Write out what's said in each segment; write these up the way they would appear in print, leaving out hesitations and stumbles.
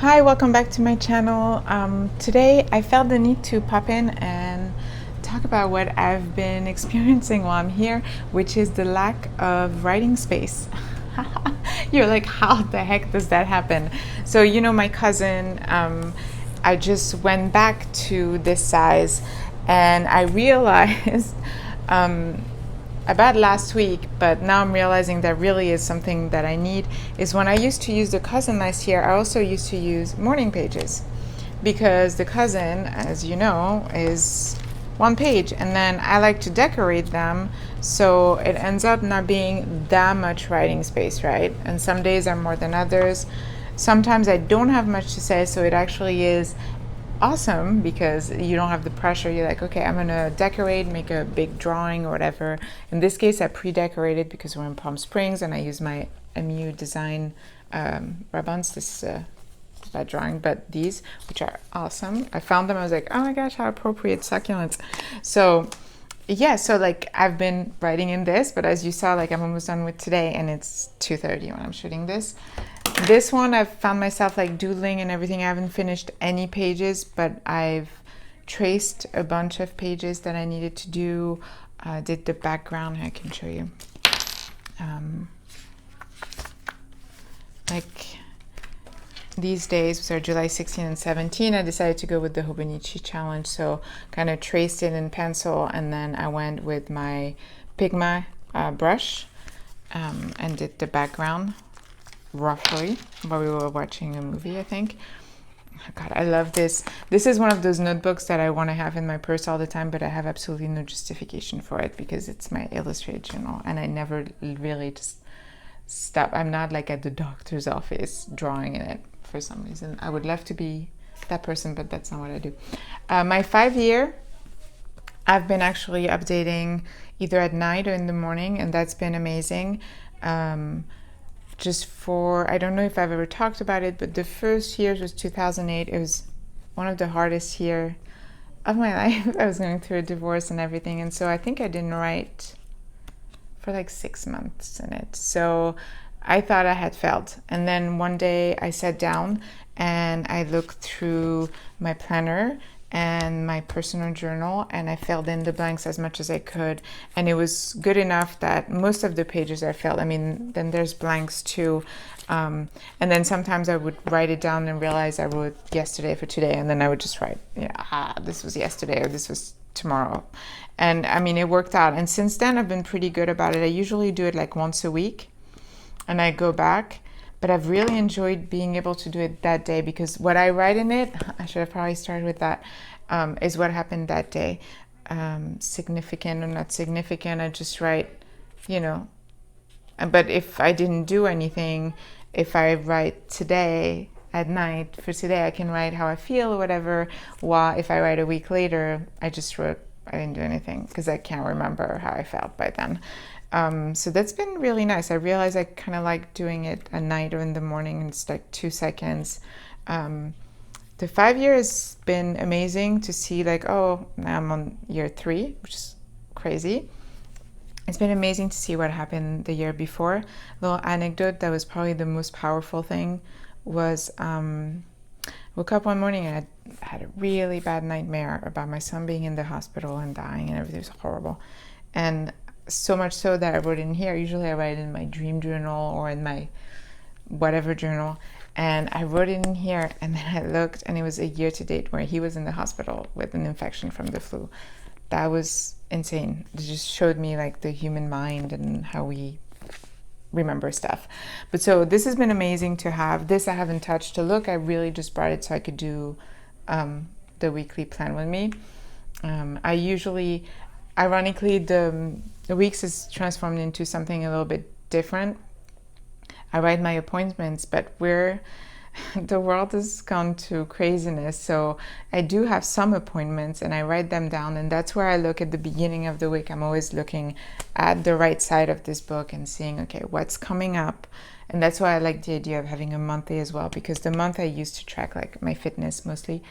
Hi, welcome back to my channel. Today I felt the need to pop in and talk about what I've been experiencing while I'm here, which is the lack of writing space. You're like, how the heck does that happen? So, my cousin, I just went back to this size and I realized about last week, but now I'm realizing that really is something that I need, is when I used to use the cousin last year, I also used to use morning pages because the cousin, as you know, is one page and then I like to decorate them so it ends up not being that much writing space, right? And some days are more than others. Sometimes I don't have much to say, so it actually is awesome because you don't have the pressure. You're like, okay, I'm gonna decorate, make a big drawing or whatever. In this case, I pre-decorated because we're in Palm Springs and I use my MU design ribbons. This is that drawing, but these, which are awesome. I found them, I was like, oh my gosh, how appropriate, succulents. So yeah, so like I've been writing in this, but as you saw, like I'm almost done with today and it's 2:30 when I'm shooting this. This one I've found myself like doodling and everything. I haven't finished any pages, but I've traced a bunch of pages that I needed to do. Did the background, I can show you. Like these days, which are July 16 and 17, I decided to go with the Hobonichi challenge. So kind of traced it in pencil and then I went with my Pigma brush and did the background roughly while we were watching a movie, I think. Oh God, I love this. This is one of those notebooks that I want to have in my purse all the time, but I have absolutely no justification for it because it's my illustrated journal and I never really just stop. I'm not like at the doctor's office drawing in it for some reason. I would love to be that person, but that's not what I do. My 5-year, I've been actually updating either at night or in the morning, and that's been amazing. Just for, I don't know if I've ever talked about it, but the first year was 2008. It was one of the hardest years of my life. I was going through a divorce and everything, and so I think I didn't write for like 6 months in it. So I thought I had failed. And then one day I sat down and I looked through my planner and my personal journal and I filled in the blanks as much as I could, and it was good enough that most of the pages I filled. I mean, then there's blanks too, and then sometimes I would write it down and realize I wrote yesterday for today, and then I would just write, this was yesterday or this was tomorrow. And I mean, it worked out, and since then I've been pretty good about it. I usually do it like once a week and I go back, but I've really enjoyed being able to do it that day because what I write in it, I should have probably started with that, is what happened that day. Significant or not significant, I just write, but if I didn't do anything, if I write today at night, for today I can write how I feel or whatever, while if I write a week later, I just wrote, I didn't do anything because I can't remember how I felt by then. So that's been really nice. I realize I kind of like doing it at night or in the morning. It's like 2 seconds. The 5 years has been amazing to see, like, oh, now I'm on year 3, which is crazy. It's been amazing to see what happened the year before. Little anecdote that was probably the most powerful thing was woke up one morning and I had a really bad nightmare about my son being in the hospital and dying and everything was horrible. And so much so that I wrote in here. Usually I write in my dream journal or in my whatever journal. And I wrote it in here and then I looked and it was a year to date where he was in the hospital with an infection from the flu. That was insane. It just showed me like the human mind and how we remember stuff. But so this has been amazing to have. This I haven't touched. To look, I really just brought it so I could do the weekly plan with me. I usually, ironically, the weeks is transformed into something a little bit different. I write my appointments, but the world has gone to craziness. So I do have some appointments and I write them down, and that's where I look at the beginning of the week. I'm always looking at the right side of this book and seeing, okay, what's coming up. And that's why I like the idea of having a monthly as well, because the month I use to track like my fitness mostly.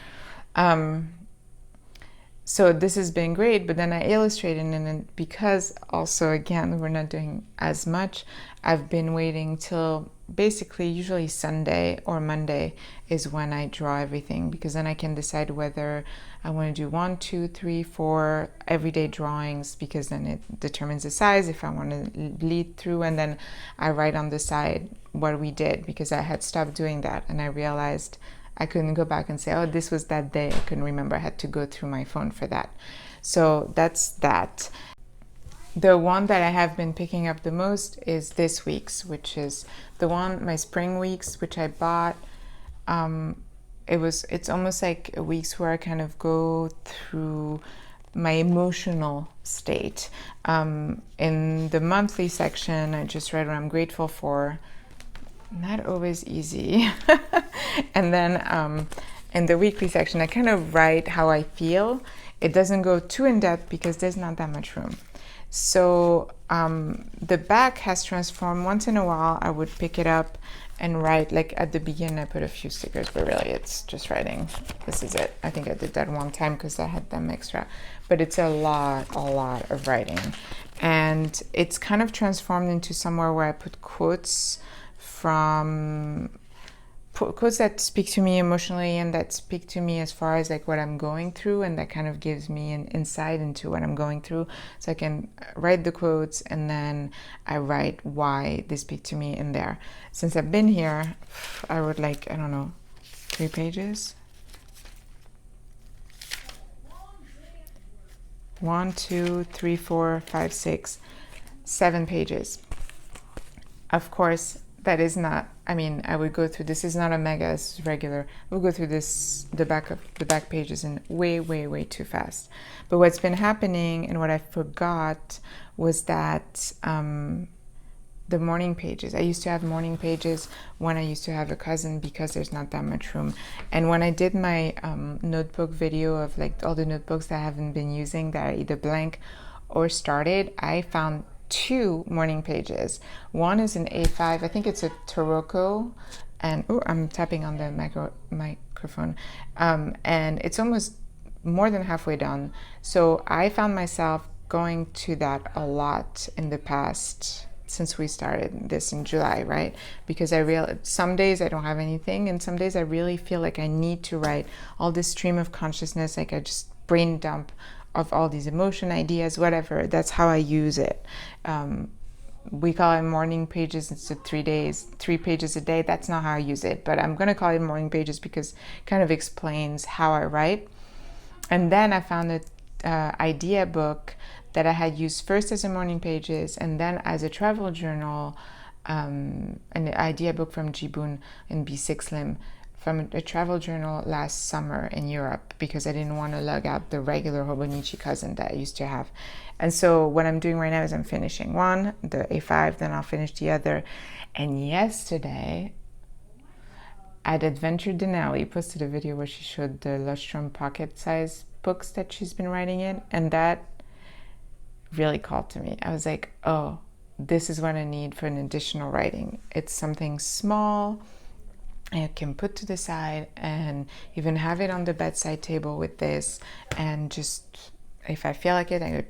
So this has been great, but then I illustrated, and then because also again we're not doing as much, I've been waiting till basically usually Sunday or Monday is when I draw everything, because then I can decide whether I want to do 1, 2, 3, 4 everyday drawings, because then it determines the size if I want to lead through, and then I write on the side what we did, because I had stopped doing that and I realized I couldn't go back and say, oh, this was that day. I couldn't remember. I had to go through my phone for that. So that's that. The one that I have been picking up the most is this week's, which is the one, my spring weeks, which I bought. It's almost like weeks where I kind of go through my emotional state. In the monthly section, I just read what I'm grateful for. Not always easy. And then in the weekly section, I kind of write how I feel. It doesn't go too in depth because there's not that much room. So the back has transformed. Once in a while, I would pick it up and write. Like at the beginning, I put a few stickers, but really it's just writing. This is it. I think I did that one time because I had them extra. But it's a lot of writing. And it's kind of transformed into somewhere where I put quotes from quotes that speak to me emotionally and that speak to me as far as like what I'm going through, and that kind of gives me an insight into what I'm going through. So I can write the quotes and then I write why they speak to me in there. Since I've been here, I wrote like, I don't know, 3 pages. 1, 2, 3, 4, 5, 6, 7 pages. Of course, that is not, I mean, I would go through, this is not a mega, this is regular. We'll go through this, the back pages in way too fast. But what's been happening and what I forgot was that the morning pages, I used to have morning pages when I used to have a cousin because there's not that much room. And when I did my notebook video of like all the notebooks that I haven't been using that are either blank or started, I found 2 morning pages. One is an A5, I think it's a Taroko, and I'm tapping on the microphone, and it's almost more than halfway done. So I found myself going to that a lot in the past since we started this in July, right? Because I realized some days I don't have anything, and some days I really feel like I need to write all this stream of consciousness, like I just brain dump of all these emotion ideas, whatever. That's how I use it. We call it morning pages. It's 3 pages a day. That's not how I use it, but I'm going to call it morning pages because it kind of explains how I write. And then I found an idea book that I had used first as a morning pages and then as a travel journal, an idea book from Jibun in B6 Lim, from a travel journal last summer in Europe, because I didn't want to lug out the regular Hobonichi cousin that I used to have. And so what I'm doing right now is I'm finishing one, the A5, then I'll finish the other. And yesterday, at Adventure Denali, posted a video where she showed the Lustrum pocket-size books that she's been writing in, and that really called to me. I was like, oh, this is what I need for an additional writing. It's something small, I can put to the side and even have it on the bedside table with this, and just if I feel like it, I go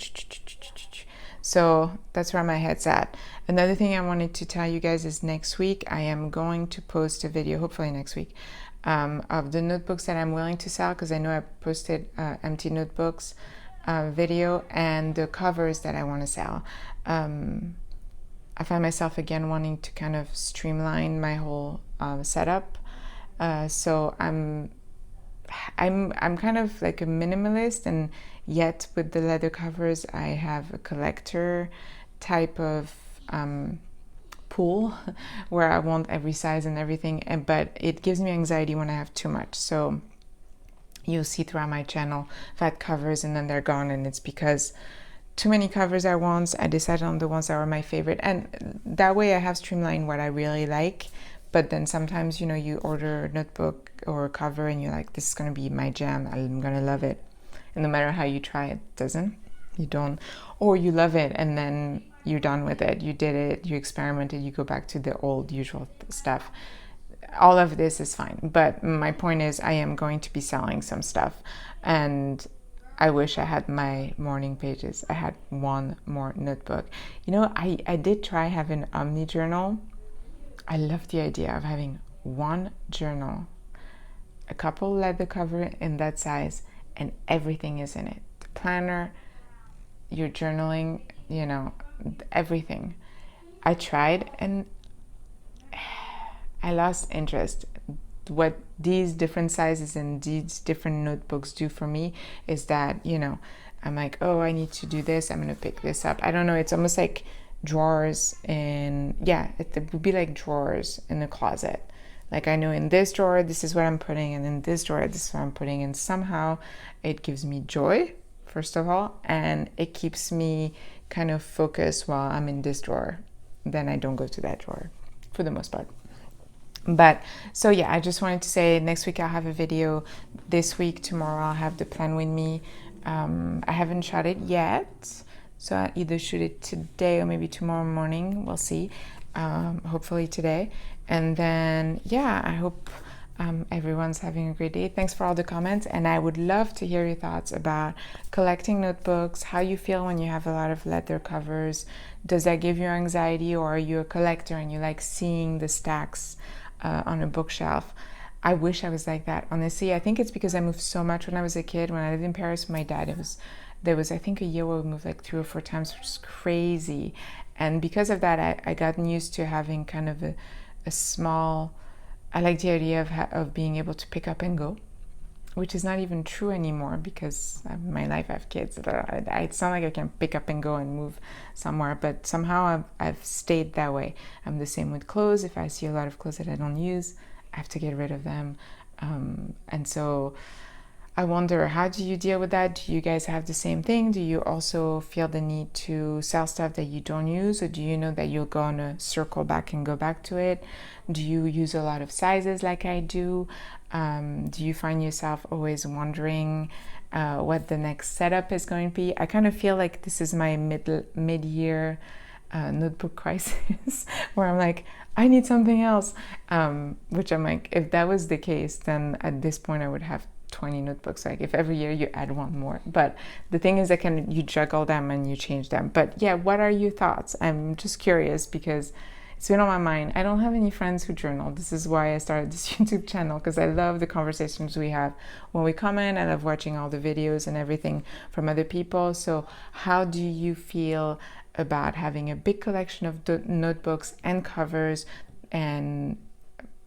so that's where my head's at. Another thing I wanted to tell you guys is next week I am going to post a video, hopefully next week, of the notebooks that I'm willing to sell, because I know I posted empty notebooks video, and the covers that I want to sell. I find myself again wanting to kind of streamline my whole setup. So I'm kind of like a minimalist, and yet with the leather covers, I have a collector type of pool where I want every size and everything, but it gives me anxiety when I have too much. So you'll see throughout my channel, I've had covers and then they're gone, and it's because too many covers at once. I decided on the ones that were my favorite, and that way I have streamlined what I really like. But then sometimes, you know, you order a notebook or a cover and you're like, this is going to be my jam, I'm going to love it. And no matter how you try, it doesn't. You don't. Or you love it and then you're done with it. You did it, you experimented, you go back to the old usual stuff. All of this is fine. But my point is, I am going to be selling some stuff. And I wish I had my morning pages. I had one more notebook. You know, I did try having Omni journal. I love the idea of having one journal, a couple leather cover in that size, and everything is in it. The planner, your journaling, you know, everything. I tried and I lost interest. What these different sizes and these different notebooks do for me is that, you know, I'm like, oh, I need to do this. I'm going to pick this up. I don't know. It's almost like drawers in, yeah, it would be like drawers in a closet. Like I know in this drawer, this is what I'm putting, and in this drawer, this is what I'm putting. And somehow it gives me joy, first of all, and it keeps me kind of focused while I'm in this drawer. Then I don't go to that drawer for the most part. But so yeah, I just wanted to say next week I'll have a video. This week, tomorrow, I'll have the plan with me. I haven't shot it yet, so I'll either shoot it today or maybe tomorrow morning. We'll see. Hopefully today. And then yeah, I hope everyone's having a great day. Thanks for all the comments, and I would love to hear your thoughts about collecting notebooks, how you feel when you have a lot of leather covers. Does that give you anxiety, or are you a collector and you like seeing the stacks on a bookshelf? I wish I was like that, honestly. I think it's because I moved so much when I was a kid. When I lived in Paris with my dad, there was I think a year where we moved like 3 or 4 times, which is crazy. And because of that, I gotten used to having kind of a small, I like the idea of being able to pick up and go, which is not even true anymore because in my life I have kids. It's not like I can pick up and go and move somewhere, but somehow I've stayed that way. I'm the same with clothes. If I see a lot of clothes that I don't use, I have to get rid of them. And so I wonder, how do you deal with that? Do you guys have the same thing? Do you also feel the need to sell stuff that you don't use? Or do you know that you'll go on a circle back and go back to it? Do you use a lot of sizes like I do? Do you find yourself always wondering what the next setup is going to be? I kind of feel like this is my mid-year notebook crisis where I'm like, I need something else. Which I'm like, if that was the case, then at this point I would have 20 notebooks. Like if every year you add one more. But the thing is that you juggle them and you change them. But yeah, what are your thoughts? I'm just curious because it's been on my mind. I don't have any friends who journal. This is why I started this YouTube channel, because I love the conversations we have when we comment. I love watching all the videos and everything from other people. So how do you feel about having a big collection of notebooks and covers? And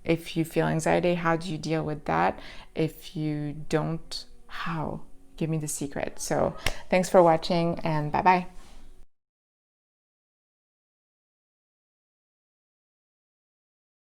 if you feel anxiety, how do you deal with that? If you don't, how? Give me the secret. So thanks for watching, and bye-bye.